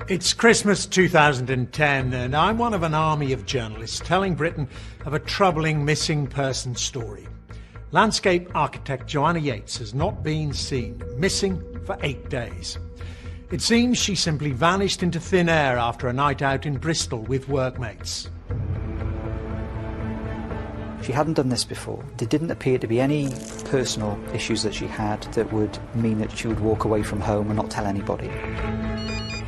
It's Christmas 2010 and I'm one of an army of journalists telling Britain of a troubling missing person story. Landscape architect Joanna Yeates has not been seen, missing for 8 days. It seems she simply vanished into thin air after a night out in Bristol with workmates. She hadn't done this before. There didn't appear to be any personal issues that she had that would mean that she would walk away from home and not tell anybody.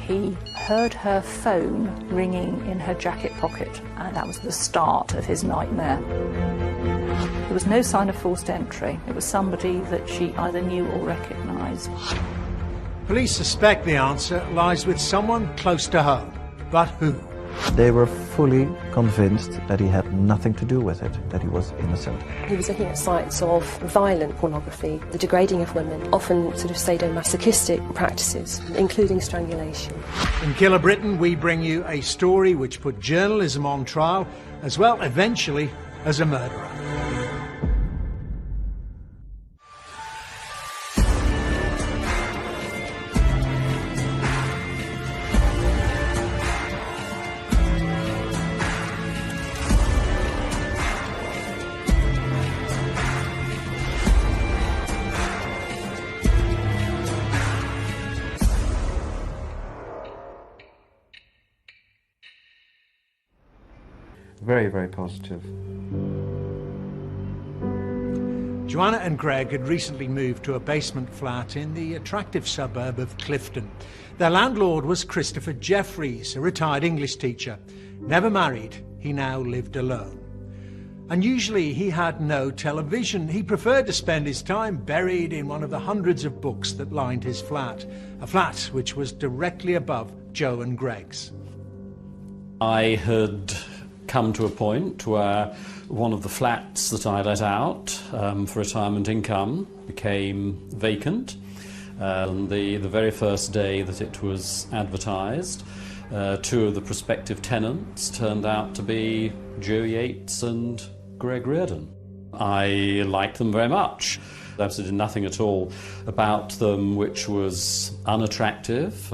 He heard her phone ringing in her jacket pocket, and that was the start of his nightmare. There was no sign of forced entry. It was somebody that she either knew or recognised. Police suspect the answer lies with someone close to home. But who? They were fully convinced that he had nothing to do with it, that he was innocent. He was looking at sites of violent pornography, the degrading of women, often sort of sadomasochistic practices, including strangulation. In Killer Britain, we bring you a story which put journalism on trial, as well, eventually, as a murderer. Very, very positive. Joanna and Greg had recently moved to a basement flat in the attractive suburb of Clifton. Their landlord was Christopher Jeffries, a retired English teacher. Never married, he now lived alone. Unusually, he had no television. He preferred to spend his time buried in one of the hundreds of books that lined his flat, a flat which was directly above Jo and Greg's. I had come to a point where one of the flats that I let out for retirement income became vacant. The very first day that it was advertised, two of the prospective tenants turned out to be Jo Yeates and Greg Reardon. I liked them very much. There was nothing at all about them which was unattractive.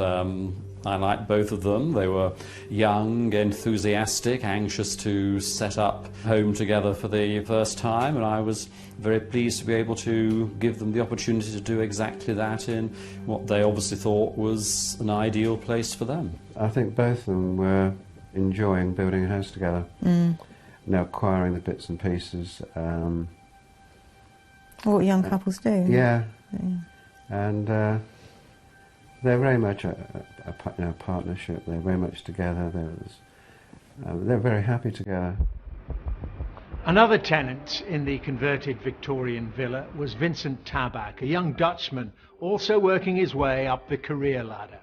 I liked both of them. They were young, enthusiastic, anxious to set up home together for the first time, and I was very pleased to be able to give them the opportunity to do exactly that in what they obviously thought was an ideal place for them. I think both of them were enjoying building a house together. Now acquiring the bits and pieces. What young couples do. Yeah. And they're very much a partnership. They're very much together. They're very happy together. Another tenant in the converted Victorian villa was Vincent Tabak, a young Dutchman also working his way up the career ladder.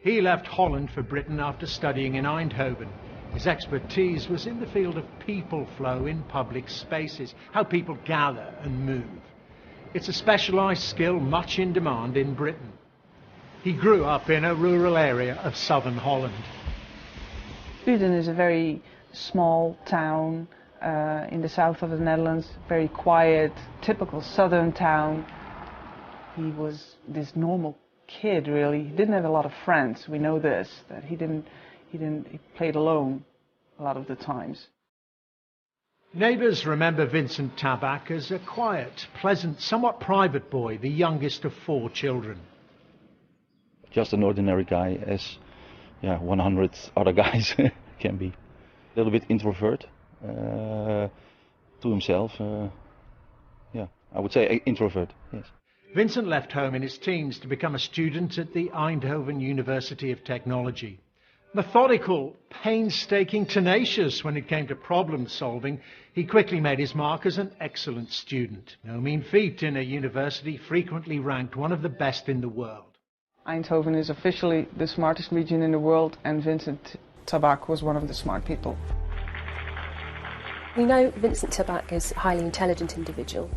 He left Holland for Britain after studying in Eindhoven. His expertise was in the field of people flow in public spaces, how people gather and move. It's a specialised skill much in demand in Britain. He grew up in a rural area of southern Holland. Uden is a very small town in the south of the Netherlands, very quiet, typical southern town. He was this normal kid, really. He didn't have a lot of friends. We know this, that he played alone a lot of the times. Neighbours remember Vincent Tabak as a quiet, pleasant, somewhat private boy, the youngest of 4 children. Just an ordinary guy, as 100 other guys can be. A little bit introvert, to himself. I would say introvert, yes. Vincent left home in his teens to become a student at the Eindhoven University of Technology. Methodical, painstaking, tenacious when it came to problem solving, he quickly made his mark as an excellent student. No mean feat in a university frequently ranked one of the best in the world. Eindhoven is officially the smartest region in the world, and Vincent Tabak was one of the smart people. We know Vincent Tabak is a highly intelligent individual,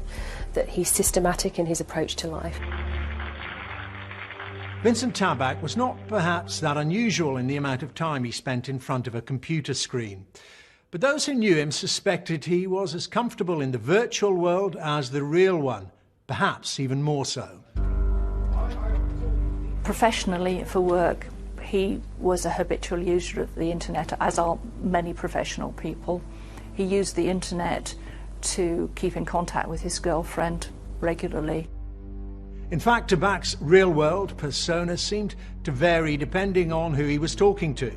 that he's systematic in his approach to life. Vincent Tabak was not perhaps that unusual in the amount of time he spent in front of a computer screen. But those who knew him suspected he was as comfortable in the virtual world as the real one, perhaps even more so. Professionally, for work, He was a habitual user of the internet, as are many professional people. He used the internet to keep in contact with his girlfriend regularly. In fact, 𝗂𝗏𝗿𝗍's real-world persona seemed to vary depending on who he was talking to.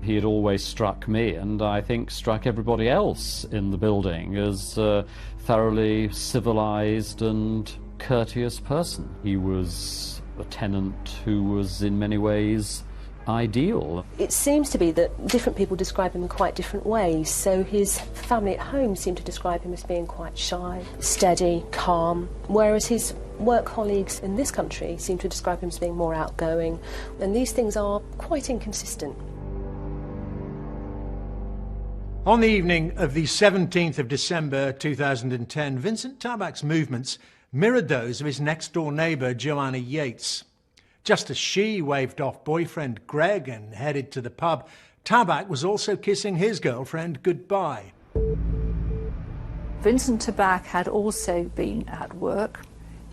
He had always struck me, and I think struck everybody else in the building, as a thoroughly civilised and courteous person. He was a tenant who was in many ways ideal. It seems to be that different people describe him in quite different ways. So his family at home seem to describe him as being quite shy, steady, calm, whereas his work colleagues in this country seem to describe him as being more outgoing, and these things are quite inconsistent. On the evening of the 17th of December 2010, Vincent 𝗂𝗏𝗿𝗍's movements mirrored those of his next-door neighbour Joanna Yeates. Just as she waved off boyfriend Greg and headed to the pub, 𝗂𝗏𝗿𝗍 was also kissing his girlfriend goodbye. Vincent 𝗂𝗏𝗍 had also been at work.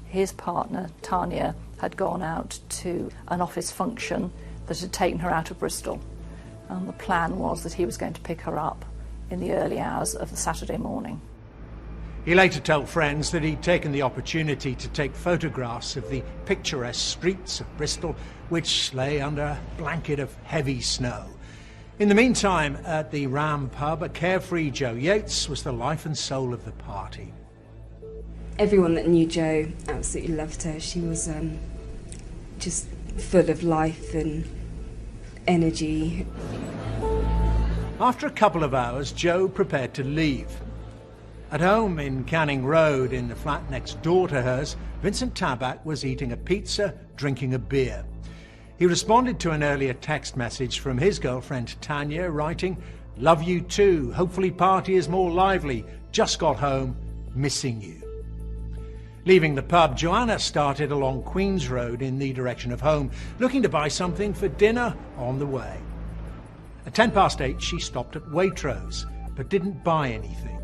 His partner, Tanya, had gone out to an office function that had taken her out of Bristol. And the plan was that he was going to pick her up in the early hours of the Saturday morning. He later told friends that he'd taken the opportunity to take photographs of the picturesque streets of Bristol, which lay under a blanket of heavy snow. In the meantime, at the Ram pub, a carefree Jo Yeates was the life and soul of the party. Everyone that knew Jo absolutely loved her. She was just full of life and energy. After a couple of hours, Jo prepared to leave. At home in Canning Road, in the flat next door to hers, Vincent 𝗂𝗏𝗿𝗍 was eating a pizza, drinking a beer. He responded to an earlier text message from his girlfriend Tanya, writing, "Love you too, hopefully party is more lively, just got home, missing you." Leaving the pub, Joanna started along Queen's Road in the direction of home, looking to buy something for dinner on the way. At 8:10, she stopped at Waitrose, but didn't buy anything.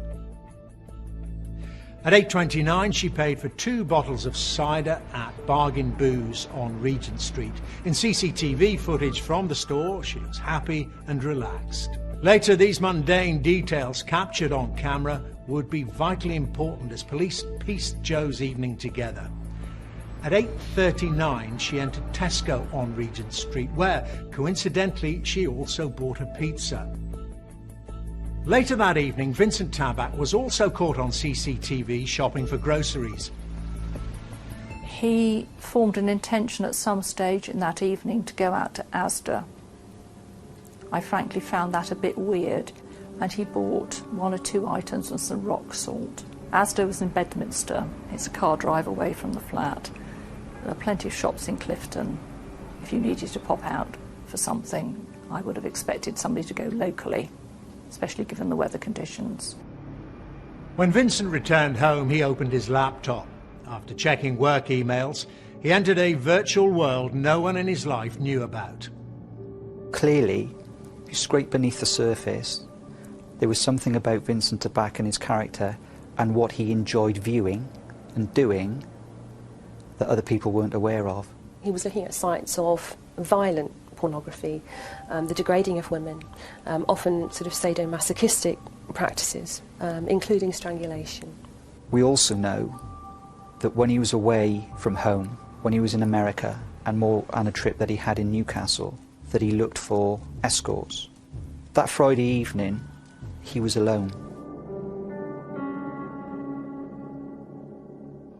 At 8:29, she paid for 2 bottles of cider at Bargain Booze on Regent Street. In CCTV footage from the store, she looks happy and relaxed. Later, these mundane details captured on camera would be vitally important as police pieced Jo's evening together. At 8:39, she entered Tesco on Regent Street, where, coincidentally, she also bought a pizza. Later that evening, Vincent 𝗂𝗏𝗍𝗏 was also caught on CCTV shopping for groceries. He formed an intention at some stage in that evening to go out to Asda. I frankly found that a bit weird, and he bought 1 or 2 items and some rock salt. Asda was in Bedminster. It's a car drive away from the flat. There are plenty of shops in Clifton. If you needed to pop out for something, I would have expected somebody to go locally, especially given the weather conditions. When Vincent returned home, he opened his laptop. After checking work emails, he entered a virtual world no one in his life knew about. Clearly, if you scrape beneath the surface, there was something about Vincent 𝗂𝗏𝗍𝗏 and his character and what he enjoyed viewing and doing that other people weren't aware of. He was looking at sites of violent pornography, the degrading of women, often sort of sadomasochistic practices, including strangulation. We also know that when he was away from home, when he was in America and more on a trip that he had in Newcastle, that he looked for escorts. That Friday evening, he was alone.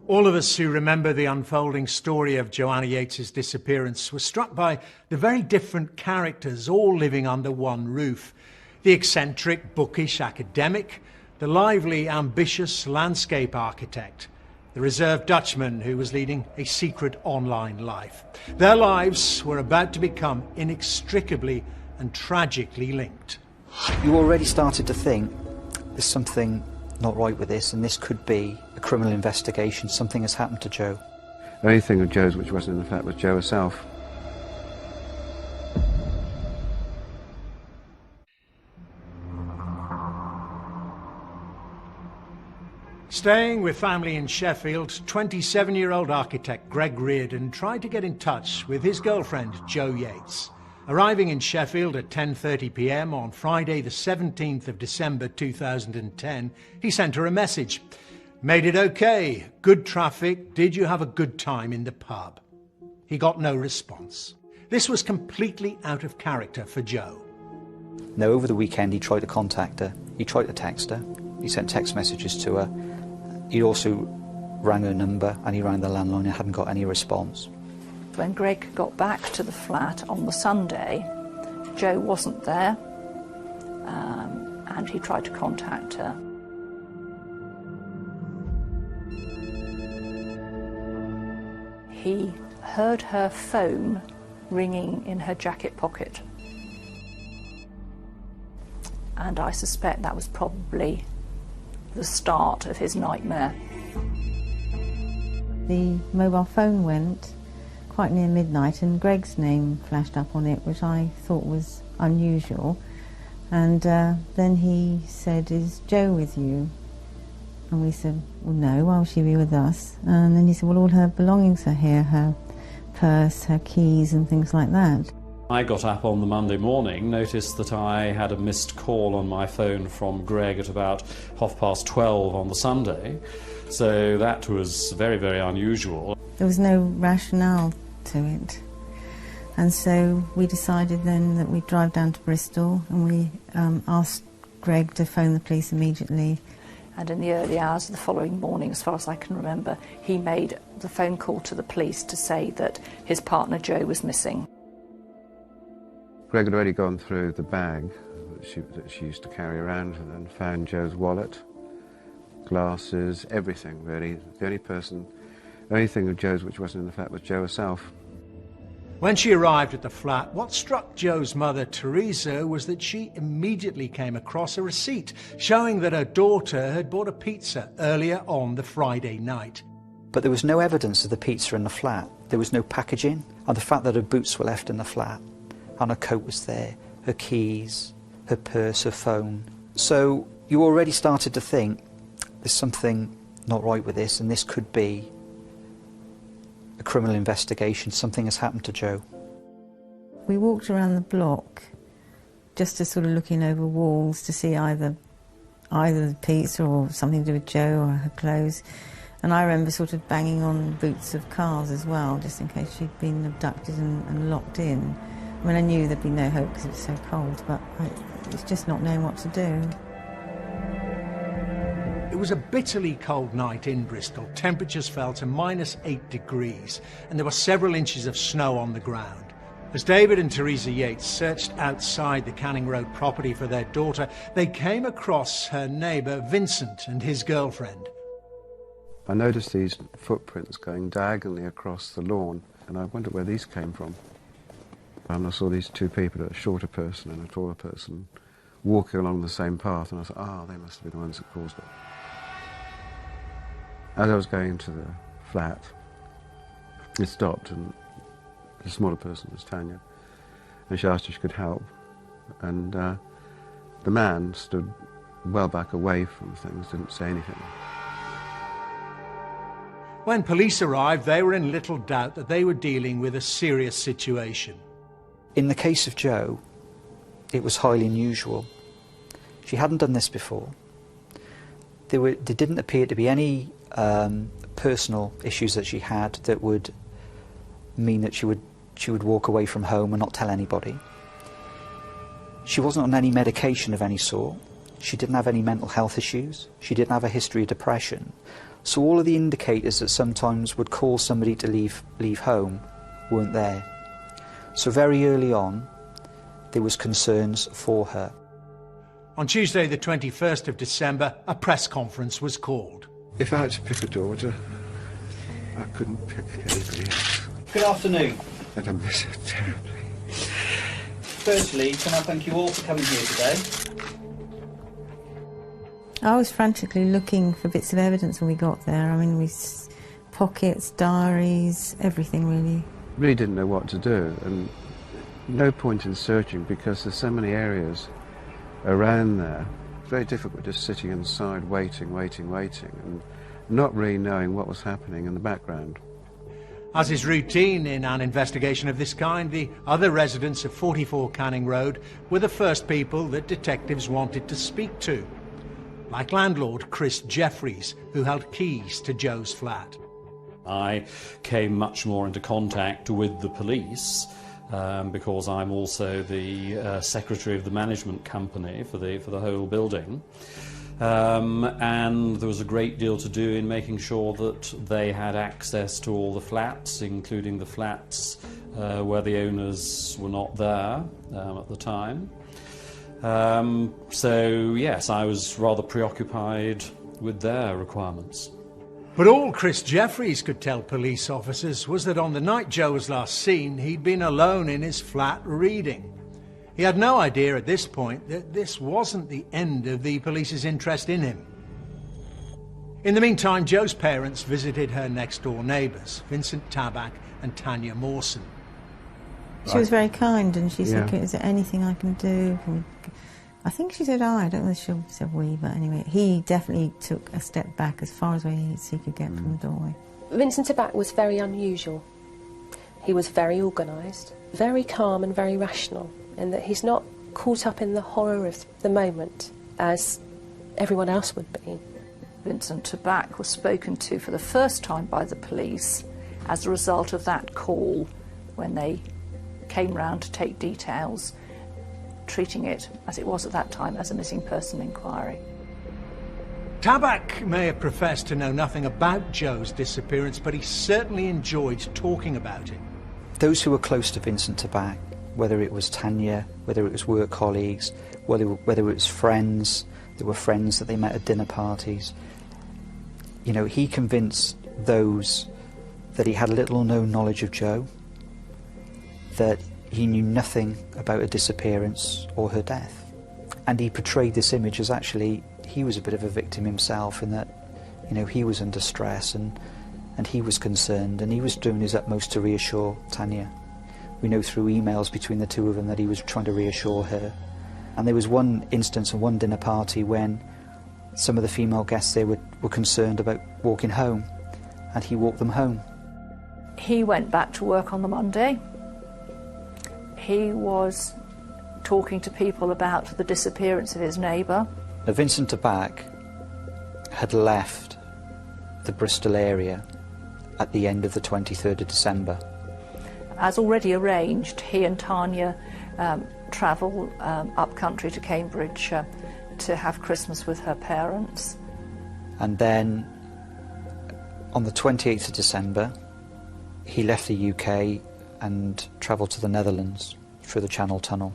All of us who remember the unfolding story of Joanna Yeates' disappearance were struck by the very different characters all living under one roof. The eccentric, bookish academic, the lively, ambitious landscape architect, the reserved Dutchman who was leading a secret online life. Their lives were about to become inextricably and tragically linked. You already started to think there's something not right with this, and this could be a criminal investigation. Something has happened to Jo. The only thing of Jo's which wasn't in the fact was Jo herself. Staying with family in Sheffield, 27-year-old architect Greg Reardon tried to get in touch with his girlfriend, Jo Yeates. Arriving in Sheffield at 10:30 p.m. on Friday the 17th of December 2010, he sent her a message. Made it okay, good traffic, did you have a good time in the pub? He got no response. This was completely out of character for Jo. Now, over the weekend he tried to contact her, he tried to text her, he sent text messages to her, he also rang her number and he rang the landline and hadn't got any response. When Greg got back to the flat on the Sunday, Jo wasn't there, and he tried to contact her. He heard her phone ringing in her jacket pocket, and I suspect that was probably the start of his nightmare. The mobile phone went quite near midnight and Greg's name flashed up on it, which I thought was unusual. And then he said, "Is Jo with you?" And we said, "Well, no, why would she be with us?" And then he said, "Well, all her belongings are here, her purse, her keys and things like that." I got up on the Monday morning, noticed that I had a missed call on my phone from Greg at about 12:30 on the Sunday, so that was very, very unusual. There was no rationale to it. And so we decided then that we'd drive down to Bristol and we asked Greg to phone the police immediately. And in the early hours of the following morning, as far as I can remember, he made the phone call to the police to say that his partner Jo was missing. Greg had already gone through the bag that she used to carry around and found Jo's wallet, glasses, everything really. The only thing of Jo's which wasn't in the flat was Jo herself. When she arrived at the flat, what struck Jo's mother, Teresa, was that she immediately came across a receipt showing that her daughter had bought a pizza earlier on the Friday night. But there was no evidence of the pizza in the flat. There was no packaging, and the fact that her boots were left in the flat, and her coat was there, her keys, her purse, her phone. So you already started to think, there's something not right with this, and this could be a criminal investigation. Something has happened to Jo. We walked around the block just to sort of looking over walls to see either the pizza or something to do with Jo or her clothes. And I remember sort of banging on boots of cars as well, just in case she'd been abducted and locked in. I mean, I knew there'd be no hope because it was so cold, but it's just not knowing what to do. It was a bitterly cold night in Bristol. Temperatures fell to -8 degrees and there were several inches of snow on the ground. As David and Teresa Yeates searched outside the Canning Road property for their daughter, they came across her neighbour Vincent and his girlfriend. I noticed these footprints going diagonally across the lawn and I wondered where these came from. And I saw these two people, a shorter person and a taller person, walking along the same path, and I thought, they must have been the ones that caused it. As I was going to the flat, it stopped, and the smaller person was Tanya, and she asked if she could help. And the man stood well back away from things, didn't say anything. When police arrived, they were in little doubt that they were dealing with a serious situation. In the case of Jo, it was highly unusual. She hadn't done this before. There didn't appear to be any personal issues that she had that would mean that she would walk away from home and not tell anybody. She wasn't on any medication of any sort. She didn't have any mental health issues. She didn't have a history of depression. So all of the indicators that sometimes would cause somebody to leave home weren't there. So very early on, there was concerns for her. On Tuesday the 21st of December, a press conference was called. If I had to pick a daughter, I couldn't pick anybody else. Good afternoon. And I miss her terribly. Firstly, can I thank you all for coming here today? I was frantically looking for bits of evidence when we got there. I mean, pockets, diaries, everything really. Really didn't know what to do, and no point in searching because there's so many areas around there very difficult just sitting inside waiting, and not really knowing what was happening in the background. As is routine in an investigation of this kind, the other residents of 44 Canning Road were the first people that detectives wanted to speak to, like landlord Chris Jeffries, who held keys to Joe's flat. I came much more into contact with the police because I'm also the secretary of the management company for the whole building. And there was a great deal to do in making sure that they had access to all the flats, including the flats where the owners were not there at the time. So yes, I was rather preoccupied with their requirements. But all Chris Jeffries could tell police officers was that on the night Joe was last seen, he'd been alone in his flat reading. He had no idea at this point that this wasn't the end of the police's interest in him. In the meantime, Joe's parents visited her next-door neighbours, Vincent Tabak and Tanya Mawson. She was very kind, and she said, is there anything I can do? I think she said I don't know if she said we, but anyway, he definitely took a step back as far as he could get from the doorway. Vincent Tabak was very unusual. He was very organised, very calm and very rational, in that he's not caught up in the horror of the moment as everyone else would be. Vincent Tabak was spoken to for the first time by the police as a result of that call when they came round to take details, treating it, as it was at that time, as a missing person inquiry. Tabak may have professed to know nothing about Joe's disappearance, but he certainly enjoyed talking about it. Those who were close to Vincent Tabak, whether it was Tanya, whether it was work colleagues, whether it was friends, there were friends that they met at dinner parties, you know, he convinced those that he had little or no knowledge of Joe, that he knew nothing about her disappearance or her death. And he portrayed this image as actually he was a bit of a victim himself, in that, you know, he was under stress and he was concerned, and he was doing his utmost to reassure Tanya. We know through emails between the two of them that he was trying to reassure her. And there was one instance at one dinner party when some of the female guests there were concerned about walking home, and he walked them home. He went back to work on the Monday. He was talking to people about the disappearance of his neighbour. Now, Vincent Tabak had left the Bristol area at the end of the 23rd of December. As already arranged, he and Tanya travel up country to Cambridge to have Christmas with her parents. And then on the 28th of December, he left the UK and travelled to the Netherlands through the Channel Tunnel.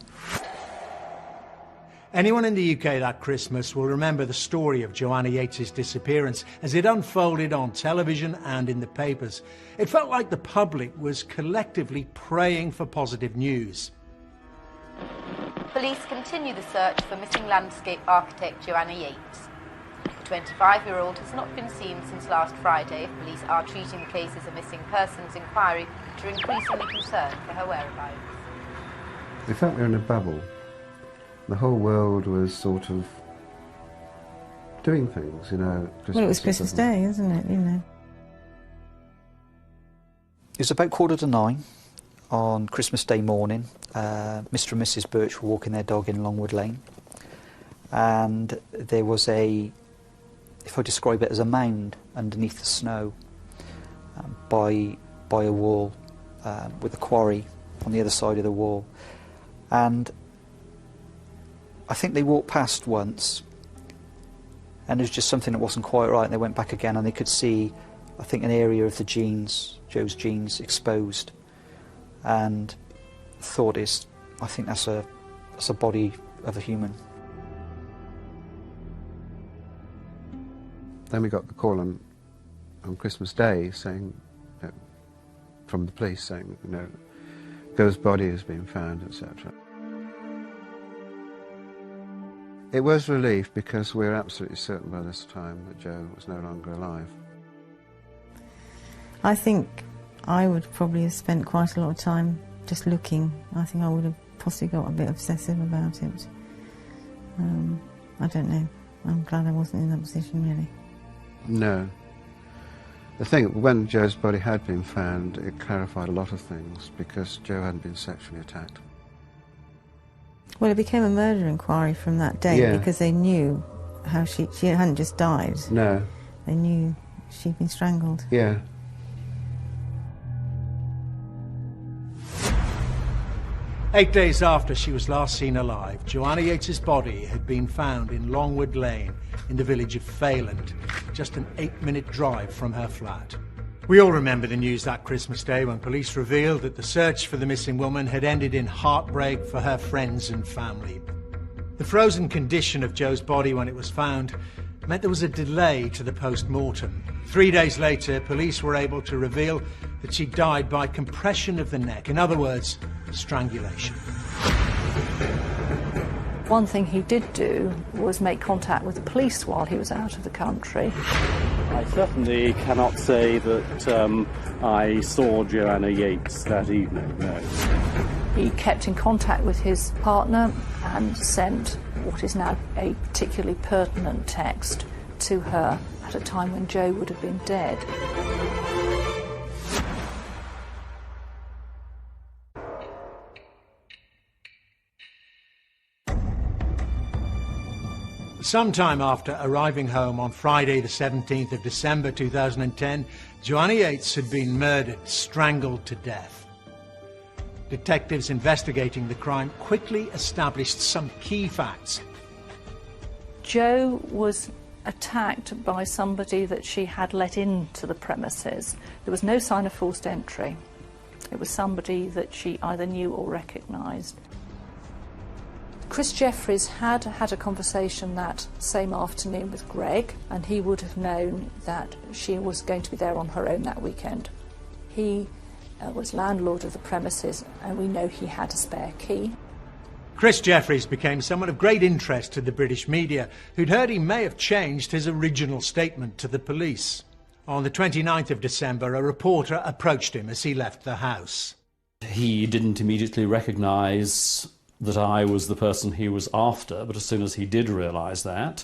Anyone in the UK that Christmas will remember the story of Joanna Yeates' disappearance as it unfolded on television and in the papers. It felt like the public was collectively praying for positive news. Police continue the search for missing landscape architect Joanna Yeates. The 25-year-old has not been seen since last Friday. Police are treating the case as a missing persons inquiry, which are increasingly concerned for her whereabouts. We felt we were in a bubble. The whole world was sort of doing things, you know. Well, it was Christmas Day, isn't it, you know? It was about 9:15 on Christmas Day morning. Mr. and Mrs. Birch were walking their dog in Longwood Lane, and there was a, if I describe it as a mound underneath the snow by a wall with a quarry on the other side of the wall. And I think they walked past once, and it was just something that wasn't quite right, and they went back again, and they could see, I think, an area of the jeans, Joe's jeans, exposed, and thought I think that's a body of a human. Then we got the call on Christmas Day saying, from the police saying, you know, Joe's body has been found, etc. It was relief because we were absolutely certain by this time that Joe was no longer alive. I think I would probably have spent quite a lot of time just looking. I think I would have possibly got a bit obsessive about it. I don't know. I'm glad I wasn't in that position, really. No. The thing, when Joe's body had been found, it clarified a lot of things, because Joe hadn't been sexually attacked. Well, it became a murder inquiry from that day, because they knew how she hadn't just died. No. They knew she'd been strangled. Yeah. Eight days after she was last seen alive, Joanna Yeates' body had been found in Longwood Lane in the village of 𝗂𝗂𝗿𝗲𝗏, just an 8-minute drive from her flat. We all remember the news that Christmas Day when police revealed that the search for the missing woman had ended in heartbreak for her friends and family. The frozen condition of Joe's body when it was found meant there was a delay to the post-mortem. 3 days later, police were able to reveal that she died by compression of the neck. In other words, strangulation. One thing he did do was make contact with the police while he was out of the country. I certainly cannot say that I saw Joanna Yeates that evening, no. He kept in contact with his partner and sent what is now a particularly pertinent text to her at a time when Joe would have been dead. Sometime after arriving home on Friday the 17th of December 2010, Joanna Yeates had been murdered, strangled to death. Detectives investigating the crime quickly established some key facts. Joe was attacked by somebody that she had let into the premises. There was no sign of forced entry. It was somebody that she either knew or recognised. Chris Jeffries had had a conversation that same afternoon with Greg, and he would have known that she was going to be there on her own that weekend. He was landlord of the premises, and we know he had a spare key. Chris Jeffries became someone of great interest to the British media, who'd heard he may have changed his original statement to the police. On the 29th of December, a reporter approached him as he left the house. He didn't immediately recognise that I was the person he was after, but as soon as he did realise that,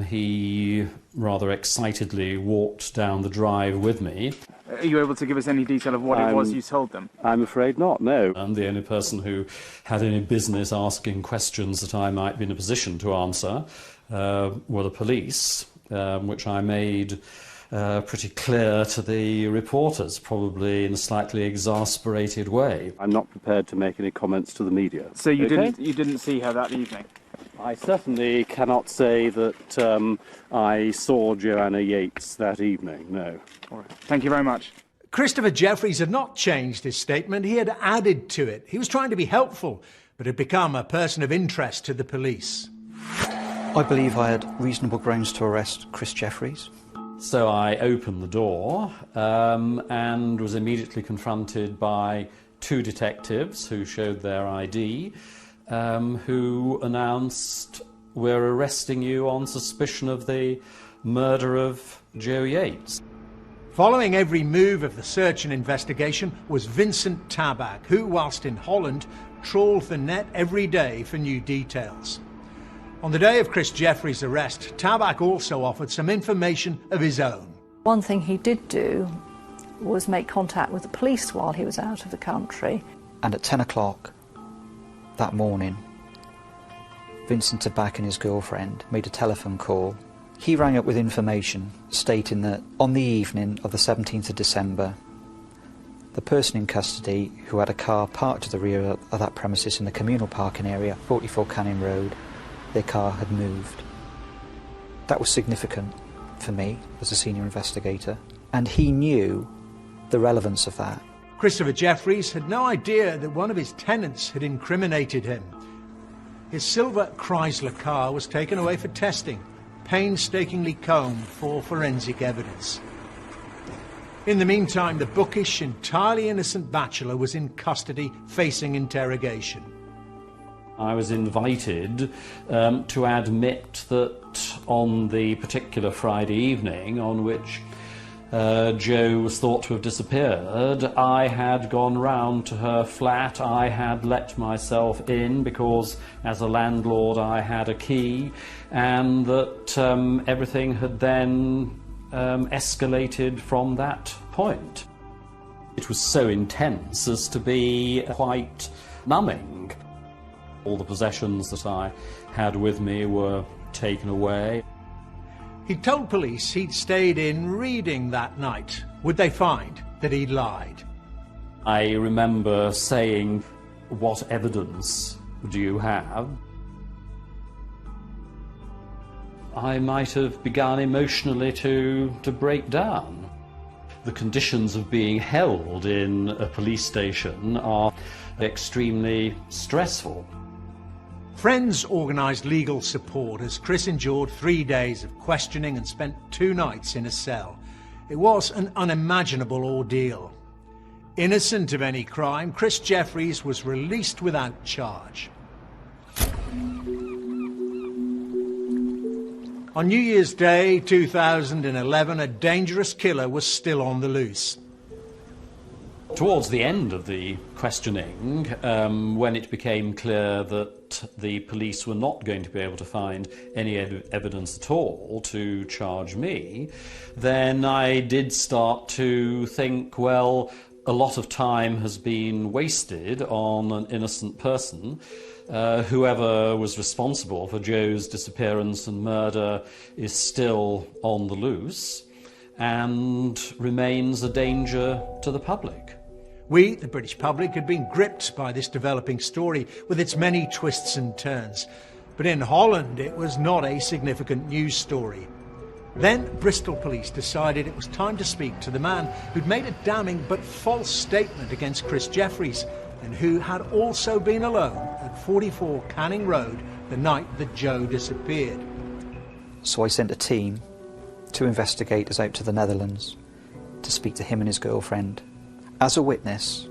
he rather excitedly walked down the drive with me. Are you able to give us any detail of what it was you told them? I'm afraid not, no. And the only person who had any business asking questions that I might be in a position to answer were the police, which I made pretty clear to the reporters, probably in a slightly exasperated way. I'm not prepared to make any comments to the media. So you didn't see her that evening? I certainly cannot say that I saw Joanna Yeates that evening, no. All right. Thank you very much. Christopher Jeffries had not changed his statement, he had added to it. He was trying to be helpful, but had become a person of interest to the police. I believe I had reasonable grounds to arrest Chris Jeffries. So I opened the door and was immediately confronted by two detectives who showed their ID, who announced, "We're arresting you on suspicion of the murder of Joe Yeates." Following every move of the search and investigation was Vincent 𝗂𝗏𝗿𝗏𝗏, who, whilst in Holland, trawled the net every day for new details. On the day of Chris Jeffries' arrest, 𝗂𝗏𝗏𝗏𝗏 also offered some information of his own. One thing he did do was make contact with the police while he was out of the country. And at 10 o'clock that morning, Vincent 𝗂𝗏𝗏𝗏𝗏 and his girlfriend made a telephone call. He rang up with information stating that on the evening of the 17th of December, the person in custody who had a car parked to the rear of that premises in the communal parking area, 44 Canning Road, their car had moved. That was significant for me as a senior investigator, and he knew the relevance of that. Christopher Jeffries had no idea that one of his tenants had incriminated him. His silver Chrysler car was taken away for testing, painstakingly combed for forensic evidence. In the meantime, the bookish, entirely innocent bachelor was in custody, facing interrogation. I was invited to admit that on the particular Friday evening on which Jo was thought to have disappeared, I had gone round to her flat. I had let myself in because, as a landlord, I had a key, and that everything had then escalated from that point. It was so intense as to be quite numbing. All the possessions that I had with me were taken away. He told police he'd stayed in reading that night. Would they find that he'd lied? I remember saying, "What evidence do you have?" I might have begun emotionally to break down. The conditions of being held in a police station are extremely stressful. Friends organised legal support as Chris endured 3 days of questioning and spent 2 nights in a cell. It was an unimaginable ordeal. Innocent of any crime, Chris Jeffries was released without charge. On New Year's Day 2011, a dangerous killer was still on the loose. Towards the end of the questioning, when it became clear that the police were not going to be able to find any evidence at all to charge me, then I did start to think, well, a lot of time has been wasted on an innocent person. Whoever was responsible for Jo's disappearance and murder is still on the loose and remains a danger to the public. We, the British public, had been gripped by this developing story with its many twists and turns. But in Holland, it was not a significant news story. Then Bristol police decided it was time to speak to the man who'd made a damning but false statement against Chris Jeffries and who had also been alone at 44 Canning Road the night that Jo disappeared. So I sent a team, 2 investigators out to the Netherlands to speak to him and his girlfriend as a witness,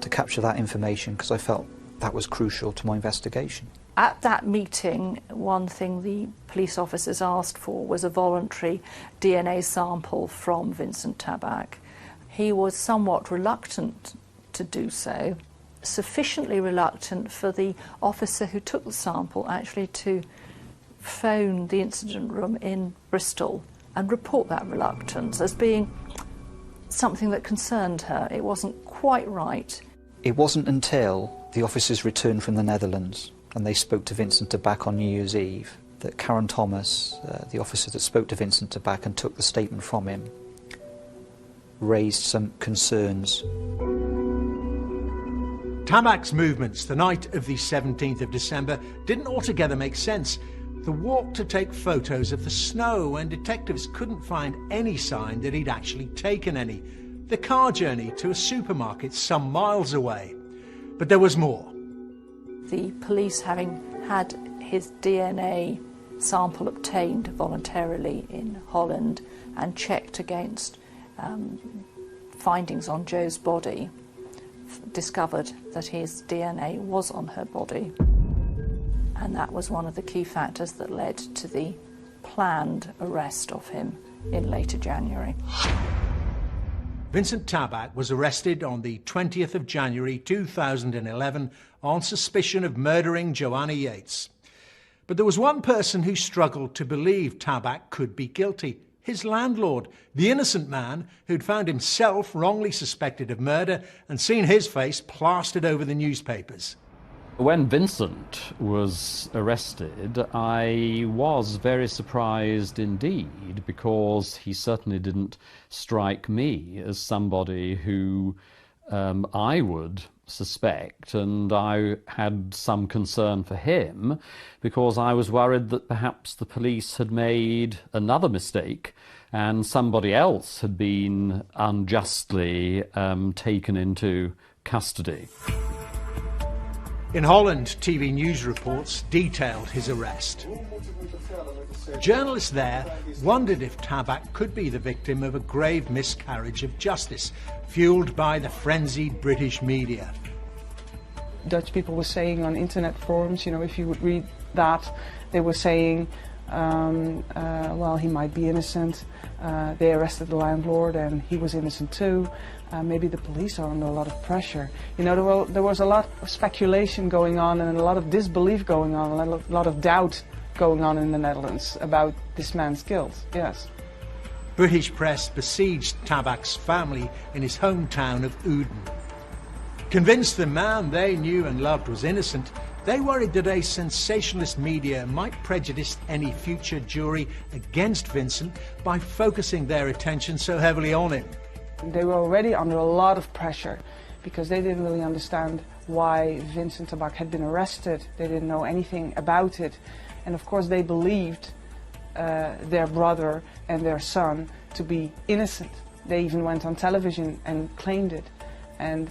to capture that information because I felt that was crucial to my investigation. At that meeting, one thing the police officers asked for was a voluntary DNA sample from Vincent Tabak. He was somewhat reluctant to do so, sufficiently reluctant for the officer who took the sample actually to phone the incident room in Bristol and report that reluctance as being something that concerned her. It wasn't quite right. It wasn't until the officers returned from the Netherlands and they spoke to Vincent Tabak on New Year's Eve that Karen Thomas, the officer that spoke to Vincent Tabak and took the statement from him, raised some concerns. Tabak's movements the night of the 17th of December didn't altogether make sense. The walk to take photos of the snow, and detectives couldn't find any sign that he'd actually taken any. The car journey to a supermarket some miles away. But there was more. The police, having had his DNA sample obtained voluntarily in Holland and checked against findings on Jo's body, discovered that his DNA was on her body. And that was one of the key factors that led to the planned arrest of him in later January. Vincent Tabak was arrested on the 20th of January 2011 on suspicion of murdering Joanna Yeates. But there was one person who struggled to believe Tabak could be guilty. His landlord, the innocent man who'd found himself wrongly suspected of murder and seen his face plastered over the newspapers. When Vincent was arrested, I was very surprised indeed, because he certainly didn't strike me as somebody who I would suspect, and I had some concern for him because I was worried that perhaps the police had made another mistake and somebody else had been unjustly taken into custody. In Holland, TV news reports detailed his arrest. Journalists there wondered if Tabak could be the victim of a grave miscarriage of justice, fueled by the frenzied British media. Dutch people were saying on internet forums, if you would read that, they were saying, well, he might be innocent. They arrested the landlord and he was innocent too. Maybe the police are under a lot of pressure. You know, there was a lot of speculation going on and a lot of disbelief going on, a lot of doubt going on in the Netherlands about this man's guilt, yes. British press besieged Tabak's family in his hometown of Uden. Convinced the man they knew and loved was innocent, they worried that a sensationalist media might prejudice any future jury against Vincent by focusing their attention so heavily on him. They were already under a lot of pressure because they didn't really understand why Vincent Tabak had been arrested. They didn't know anything about it. And of course they believed their brother and their son to be innocent. They even went on television and claimed it. And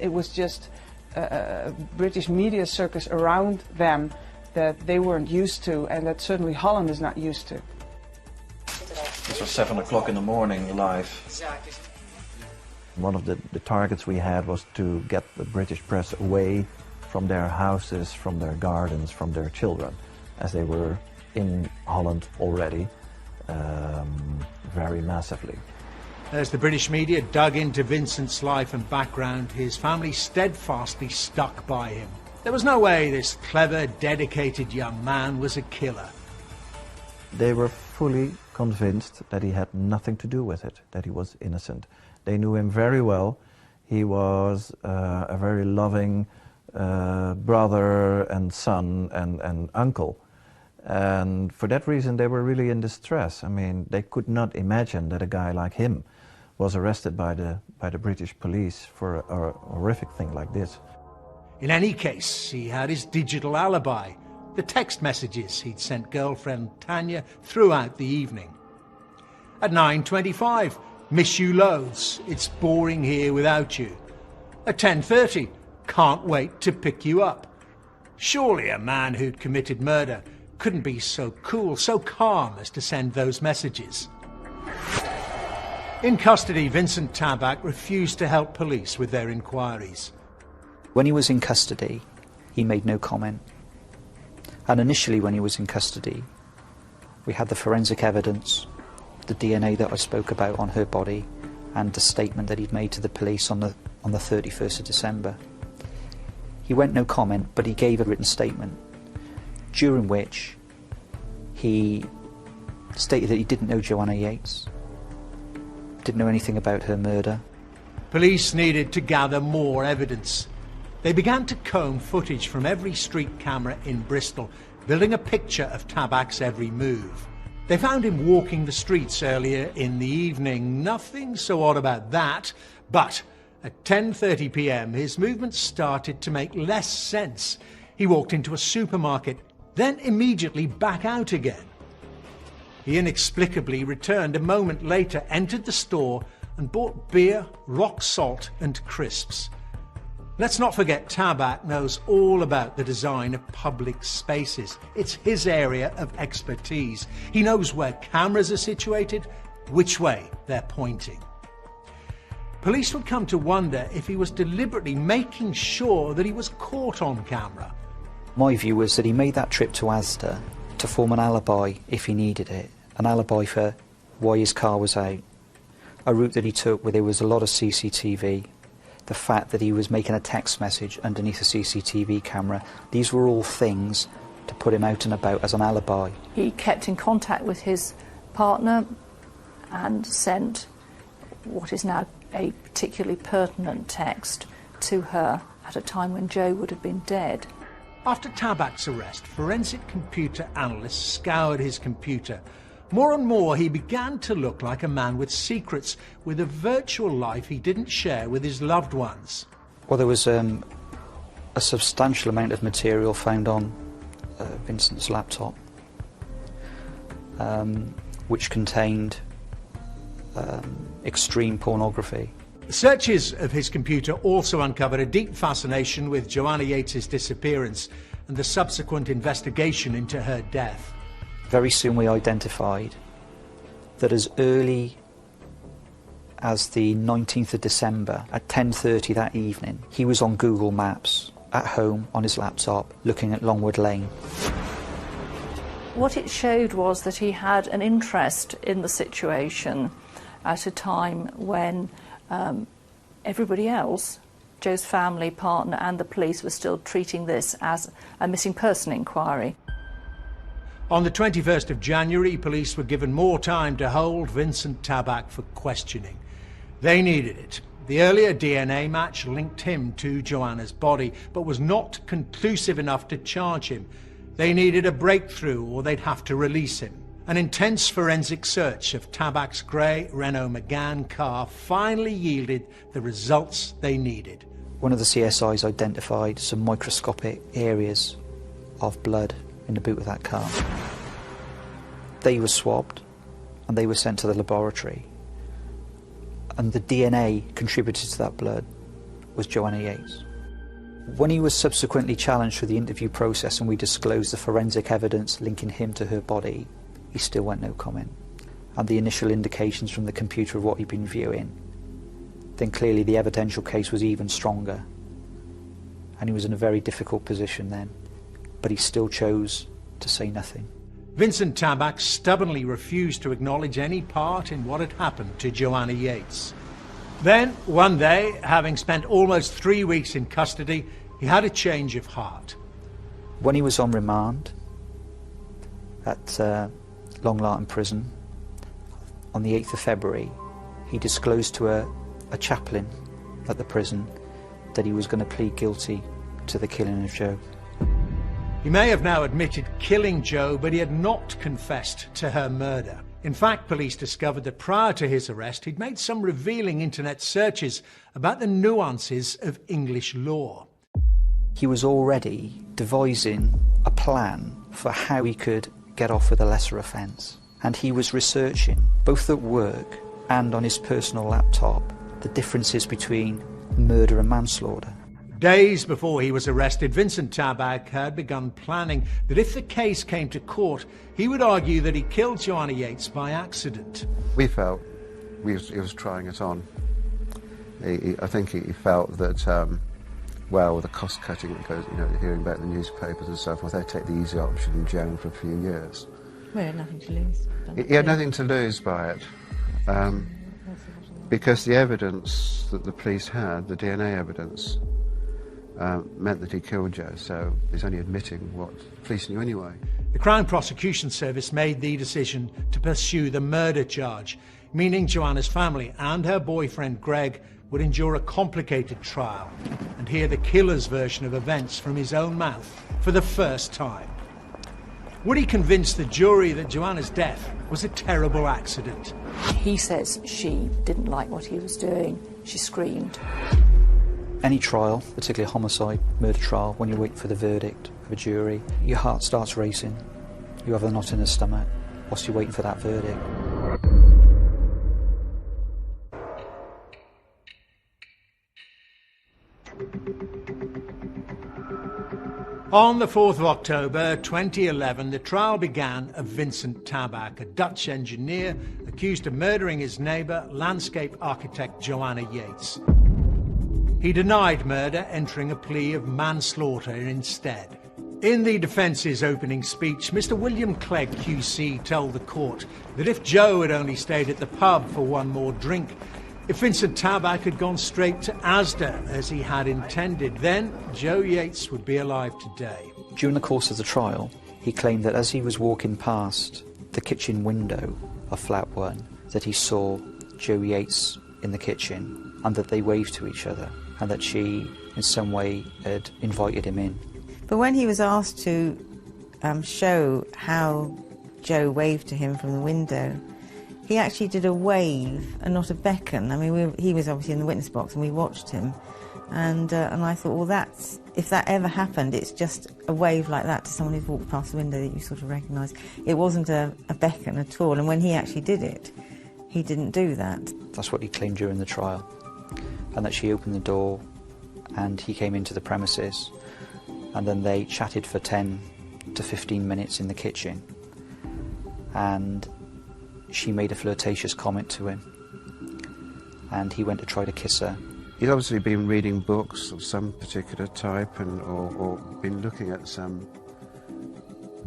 it was just a British media circus around them that they weren't used to and that certainly Holland is not used to. This was 7 o'clock in the morning live. One of the targets we had was to get the British press away from their houses, from their gardens, from their children, as they were in Holland already very massively. As the British media dug into Vincent's life and background, his family steadfastly stuck by him. There was no way this clever, dedicated young man was a killer. They were fully convinced that he had nothing to do with it, that he was innocent. They knew him very well. He was a very loving brother and son and uncle. And for that reason they were really in distress. I mean, they could not imagine that a guy like him was arrested by the British police for a horrific thing like this. In any case, he had his digital alibi, the text messages he'd sent girlfriend Tanya throughout the evening. At 9:25, miss you loads, it's boring here without you. At 10:30, can't wait to pick you up. Surely a man who'd committed murder couldn't be so cool, so calm as to send those messages. In custody, Vincent Tabak refused to help police with their inquiries. When he was in custody, he made no comment. And initially when he was in custody, we had the forensic evidence, the DNA that I spoke about on her body, and the statement that he'd made to the police on the 31st of December. He went no comment, but he gave a written statement, during which he stated that he didn't know Joanna Yeates, didn't know anything about her murder. Police needed to gather more evidence. They began to comb footage from every street camera in Bristol, building a picture of Tabak's every move. They found him walking the streets earlier in the evening. Nothing so odd about that, but at 10:30 p.m. his movements started to make less sense. He walked into a supermarket, then immediately back out again. He inexplicably returned a moment later, entered the store and bought beer, rock salt and crisps. Let's not forget Tabak knows all about the design of public spaces. It's his area of expertise. He knows where cameras are situated, which way they're pointing. Police would come to wonder if he was deliberately making sure that he was caught on camera. My view was that he made that trip to Asda to form an alibi if he needed it, an alibi for why his car was out, a route that he took where there was a lot of CCTV, the fact that he was making a text message underneath a CCTV camera. These were all things to put him out and about as an alibi. He kept in contact with his partner and sent what is now a particularly pertinent text to her at a time when Joe would have been dead. After Tabak's arrest, forensic computer analysts scoured his computer. More and more he began to look like a man with secrets, with a virtual life he didn't share with his loved ones. Well, there was a substantial amount of material found on Vincent's laptop, which contained extreme pornography. Searches of his computer also uncovered a deep fascination with Joanna Yeates' disappearance and the subsequent investigation into her death. Very soon we identified that as early as the 19th of December at 10:30 that evening, he was on Google Maps at home on his laptop looking at Longwood Lane. What it showed was that he had an interest in the situation at a time when everybody else, Joe's family, partner and the police, were still treating this as a missing person inquiry. On the 21st of January, police were given more time to hold Vincent Tabak for questioning. They needed it. The earlier DNA match linked him to Joanna's body, but was not conclusive enough to charge him. They needed a breakthrough or they'd have to release him. An intense forensic search of Tabak's grey Renault Megane car finally yielded the results they needed. One of the CSIs identified some microscopic areas of blood in the boot of that car. They were swabbed and they were sent to the laboratory. And the DNA contributed to that blood was Joanna Yeates. When he was subsequently challenged for the interview process and we disclosed the forensic evidence linking him to her body, he still went no comment. And the initial indications from the computer of what he'd been viewing, then clearly the evidential case was even stronger. And he was in a very difficult position then, but he still chose to say nothing. Vincent Tabak stubbornly refused to acknowledge any part in what had happened to Joanna Yeates. Then, one day, having spent almost 3 weeks in custody, he had a change of heart. When he was on remand at Long Lartin prison, on the 8th of February, he disclosed to a chaplain at the prison that he was going to plead guilty to the killing of Joe. He may have now admitted killing Joe, but he had not confessed to her murder. In fact, police discovered that prior to his arrest, he'd made some revealing internet searches about the nuances of English law. He was already devising a plan for how he could get off with a lesser offence. And he was researching, both at work and on his personal laptop, the differences between murder and manslaughter. Days before he was arrested, Vincent Tabak had begun planning that if the case came to court, he would argue that he killed Joanna Yeates by accident. We felt he was trying it on. I think he felt that, well, the cost-cutting that goes, hearing about the newspapers and so forth, they'd take the easy option in jail for a few years. Well, he had nothing to lose. He had nothing to lose by it, because the evidence that the police had, the DNA evidence, meant that he killed Joe, so he's only admitting what the police knew anyway. The Crown Prosecution Service made the decision to pursue the murder charge, meaning Joanna's family and her boyfriend Greg would endure a complicated trial and hear the killer's version of events from his own mouth for the first time. Would he convince the jury that Joanna's death was a terrible accident? He says she didn't like what he was doing. She screamed. Any trial, particularly a homicide, murder trial, when you're waiting for the verdict of a jury, your heart starts racing. You have a knot in the stomach whilst you're waiting for that verdict. On the 4th of October 2011, the trial began of Vincent Tabak, a Dutch engineer accused of murdering his neighbour, landscape architect Joanna Yeates. He denied murder, entering a plea of manslaughter instead. In the defence's opening speech, Mr. William Clegg QC told the court that if Joe had only stayed at the pub for one more drink, if Vincent Tabak had gone straight to Asda as he had intended, then Joe Yeates would be alive today. During the course of the trial, he claimed that as he was walking past the kitchen window of flat 1, that he saw Joe Yeates in the kitchen and that they waved to each other and that she in some way had invited him in. But when he was asked to show how Joe waved to him from the window, he actually did a wave and not a beckon. I mean, he was obviously in the witness box and we watched him. And I thought, well, if that ever happened, it's just a wave like that to someone who's walked past the window that you sort of recognise. It wasn't a beckon at all. And when he actually did it, he didn't do that. That's what he claimed during the trial. And that she opened the door and he came into the premises and then they chatted for 10 to 15 minutes in the kitchen and she made a flirtatious comment to him and he went to try to kiss her. He'd obviously been reading books of some particular type or been looking at some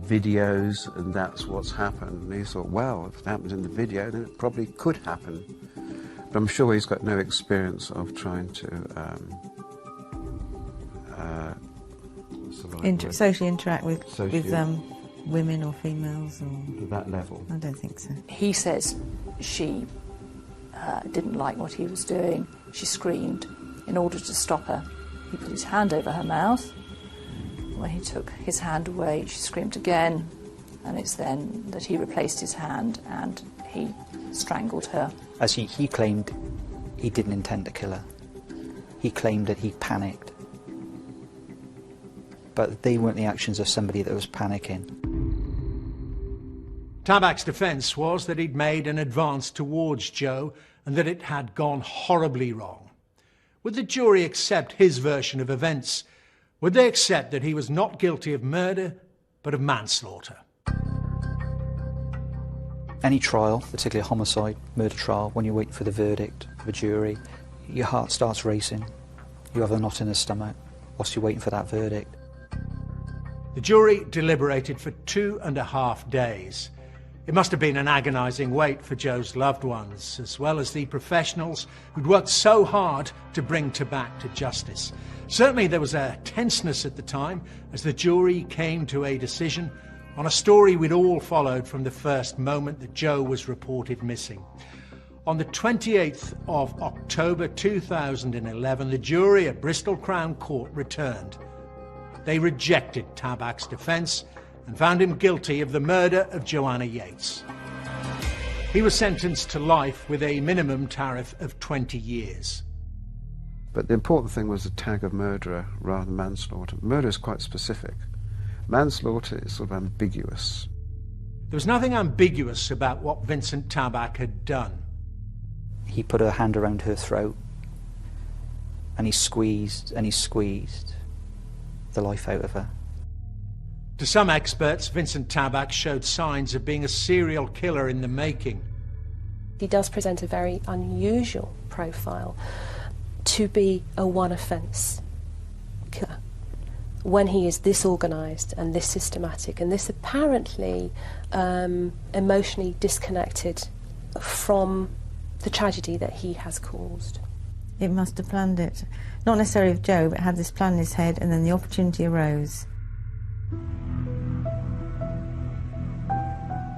videos and that's what's happened. And he thought, well, if it happens in the video, then it probably could happen. But I'm sure he's got no experience of trying to socially interact with women or females, or to that level. I don't think so. He says she didn't like what he was doing. She screamed. In order to stop her, he put his hand over her mouth. When he took his hand away, she screamed again, and it's then that he replaced his hand and he strangled her. As he claimed he didn't intend to kill her. He claimed that he panicked. But they weren't the actions of somebody that was panicking. Tabak's defence was that he'd made an advance towards Joe and that it had gone horribly wrong. Would the jury accept his version of events? Would they accept that he was not guilty of murder, but of manslaughter? Any trial, particularly a homicide, murder trial, when you wait for the verdict of a jury, your heart starts racing. You have a knot in the stomach whilst you're waiting for that verdict. The jury deliberated for 2.5 days. It must have been an agonising wait for Joe's loved ones, as well as the professionals who'd worked so hard to bring Tabak to justice. Certainly there was a tenseness at the time as the jury came to a decision on a story we'd all followed from the first moment that Joe was reported missing. On the 28th of October 2011, the jury at Bristol Crown Court returned. They rejected Tabak's defence and found him guilty of the murder of Joanna Yeates. He was sentenced to life with a minimum tariff of 20 years. But the important thing was the tag of murderer rather than manslaughter. Murder is quite specific. Manslaughter is sort of ambiguous. There was nothing ambiguous about what Vincent Tabak had done. He put a hand around her throat and he squeezed the life out of her. To some experts, Vincent Tabak showed signs of being a serial killer in the making. He does present a very unusual profile to be a one-offence killer, when he is this organised and this systematic and this apparently emotionally disconnected from the tragedy that he has caused. It must have planned it. Not necessarily with Joe, but had this plan in his head, and then the opportunity arose.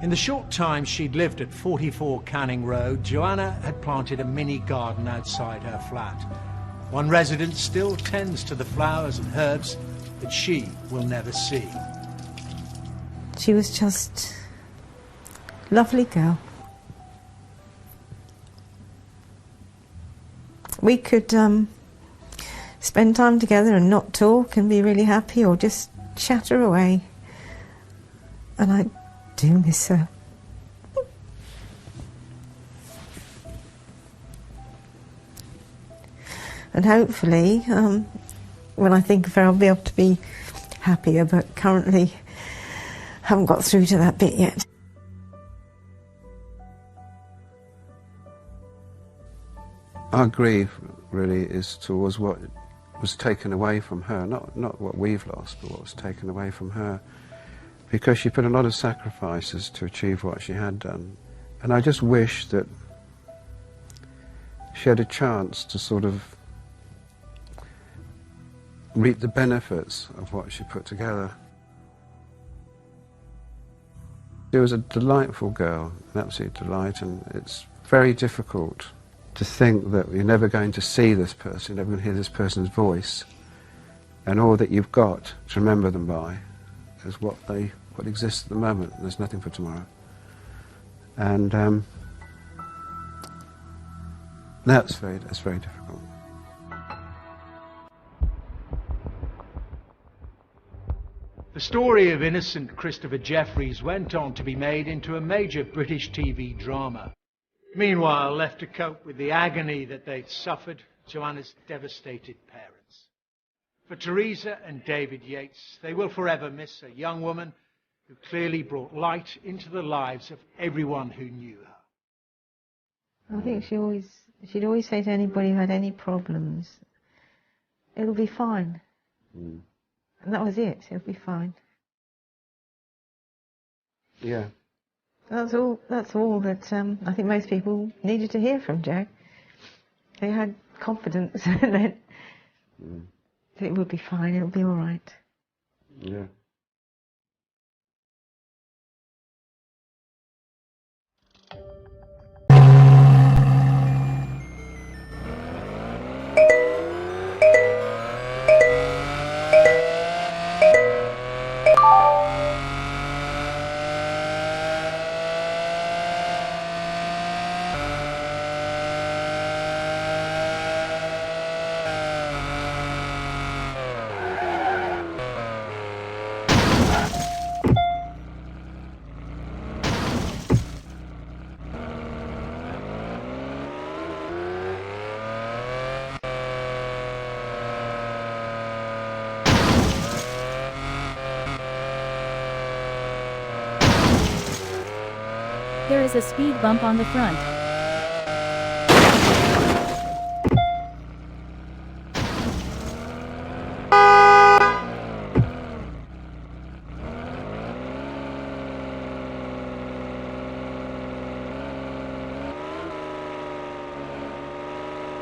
In the short time she'd lived at 44 Canning Road, Joanna had planted a mini garden outside her flat. One resident still tends to the flowers and herbs that she will never see. She was just a lovely girl. We could spend time together and not talk and be really happy, or just chatter away. And I do miss her. And hopefully, when I think of her, I'll be able to be happier, but currently haven't got through to that bit yet. Our grief really is towards what was taken away from her, not what we've lost, but what was taken away from her. Because she put a lot of sacrifices to achieve what she had done. And I just wish that she had a chance to sort of reap the benefits of what she put together. She was a delightful girl, an absolute delight, and it's very difficult to think that you're never going to see this person, you're never going to hear this person's voice, and all that you've got to remember them by is what exists at the moment. There's nothing for tomorrow. And that's very difficult. The story of innocent Christopher Jeffries went on to be made into a major British TV drama. Meanwhile, left to cope with the agony that they'd suffered, Joanna's devastated parents. For Teresa and David Yeates, they will forever miss a young woman who clearly brought light into the lives of everyone who knew her. I think she'd always say to anybody who had any problems, it'll be fine. And that was it, it'll be fine. Yeah. That's all that I think most people needed to hear from Joe. They had confidence that it would be fine, it'll be all right. Yeah. There is a speed bump on the front.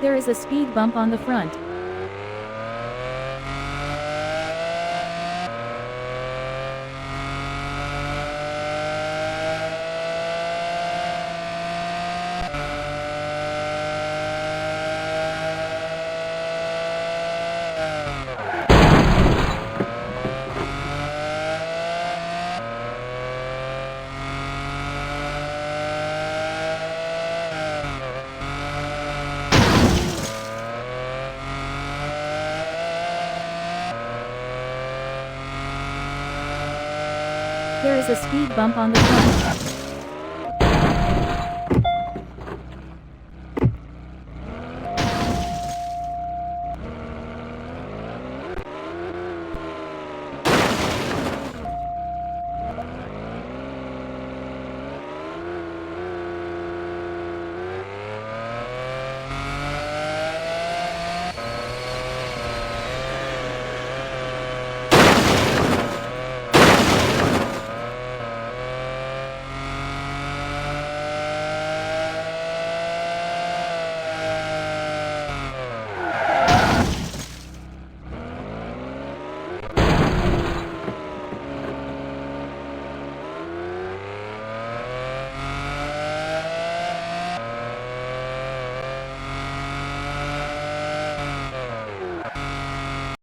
There is a speed bump on the front. There is a speed bump on the front.